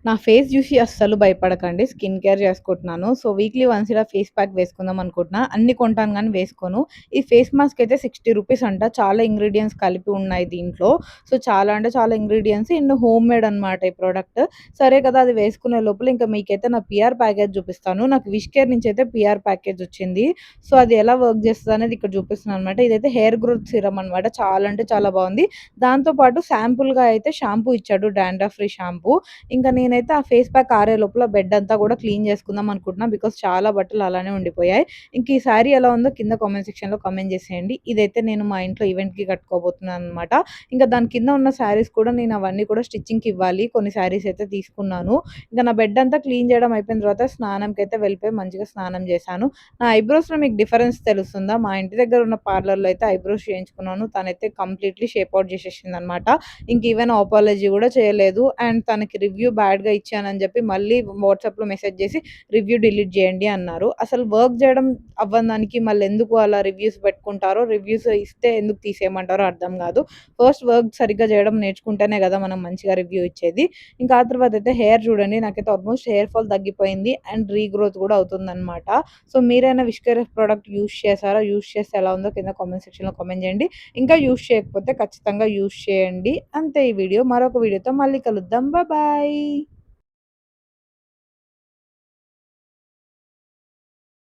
నా ఫేస్ జూసి అస్సలు భయపడకండి. స్కిన్ కేర్ చేసుకుంటున్నాను. సో, వీక్లీ వన్స్ ఇలా ఫేస్ ప్యాక్ వేసుకుందాం అనుకుంటున్నా. అన్ని కొంటాను గానీ వేసుకోను. ఈ ఫేస్ మాస్క్ అయితే ₹60 అంట. చాలా ఇంగ్రీడియెంట్స్ కలిపి ఉన్నాయి దీంట్లో. సో, చాలా అంటే చాలా ఇంగ్రీడియెంట్స్ అండ్ హోమ్ మేడ్ అనమాట ఈ ప్రొడక్ట్. సరే కదా! అది వేసుకునే లోపల ఇంకా మీకైతే నా పీఆర్ ప్యాకేజ్ చూపిస్తాను. నాకు విష్ కేర్ నుంచయితే పీఆర్ ప్యాకేజ్ వచ్చింది. సో, అది ఎలా వర్క్ చేస్తదనేది ఇక్కడ చూపిస్తున్నాననమాట. ఇదైతే హెయిర్ గ్రోత్ సీరమ్ అనమాట. చాలా అంటే చాలా బావుంది. దాంతో పాటు శాంపుల్‌గా అయితే షాంపూ ఇచ్చాడు. Dandruff free shampoo. ఇంకా నేనైతే ఆ ఫేస్ ప్యాక్ ఆరే లోపల బెడ్ అంతా కూడా క్లీన్ చేసుకుందాం అనుకుంటున్నా. బికాజ్ చాలా బట్టలు అలానే ఉండిపోయాయి. ఇంక ఈ శారీ ఎలా ఉందో కింద కామెంట్ సెక్షన్‌లో కామెంట్ చేసేయండి. ఇదైతే నేను మా ఇంట్లో ఈవెంట్‌కి కట్టుకోబోతున్నాననమాట. ఇంకా దాని కింద ఉన్న శారీస్ కూడా నేను అవన్నీ కూడా స్టిచ్చింగ్‌కి ఇవ్వాలి. కొన్ని శారీస్ అయితే తీసుకున్నాను. ఇంకా నా బెడ్ అంతా క్లీన్ చేయడం అయిపోయిన తర్వాత స్నానంకైతే వెళ్ళిపోయి మంచిగా స్నానం చేశాను. నా ఐబ్రోస్‌లో మీకు డిఫరెన్స్ తెలుస్తుందా? మా ఇంటి దగ్గర ఉన్న పార్లర్‌లో అయితే ఐబ్రోస్ చేయించుకున్నాను. తనైతే కంప్లీట్‌లీ షేప్ ఔట్ చేసేసిందనమాట. ఇంక ఈవెన్ అపాలజీ గూడా చేయలేదు. అండ్ తనకి రివ్యూ బ్యాడ్‌గా ఇచ్చానని జెప్పి మళ్ళీ వాట్సాప్‌లో మెసేజ్ జేసి రివ్యూ డిలీట్ జేయండి అన్నారు. అసలు వర్క్ జేయడం అవ్వని దానికి మళ్ళెందుకు అలా రివ్యూస్ పెట్టుకుంటారో, రివ్యూస్ ఇస్తే ఎందుకు తీసేయమంటారో అర్థం గాదు. ఫస్ట్ వర్క్ సరిగ్గా జేయడం నేర్చుకుంటేనే గదా మనం మంచిగా రివ్యూ ఇచ్చేది. ఇంకా ఆ తర్వాతయితే హెయిర్ జూడండి. నాకైతే ఆల్మోస్ట్ హెయిర్ ఫాల్ తగ్గిపోయింది. అండ్ రీగ్రోత్ గూడా అవుతుందనమాట. సో, మీరైనా విష్‌కేర్ ప్రొడక్ట్ యూజ్ చేసారా? యూజ్ చేస్తే ఎలా ఉందో కింద కామెంట్ సెక్షన్‌లో కామెంట్ జేయండి. ఇంకా యూజ్ చేయకపోతే ఖచ్చితంగా యూజ్ చేయండి. అంతే ఈ వీడియో. మరొక వీడియోతో మళ్ళీ కలుద్దాం. బాయ్.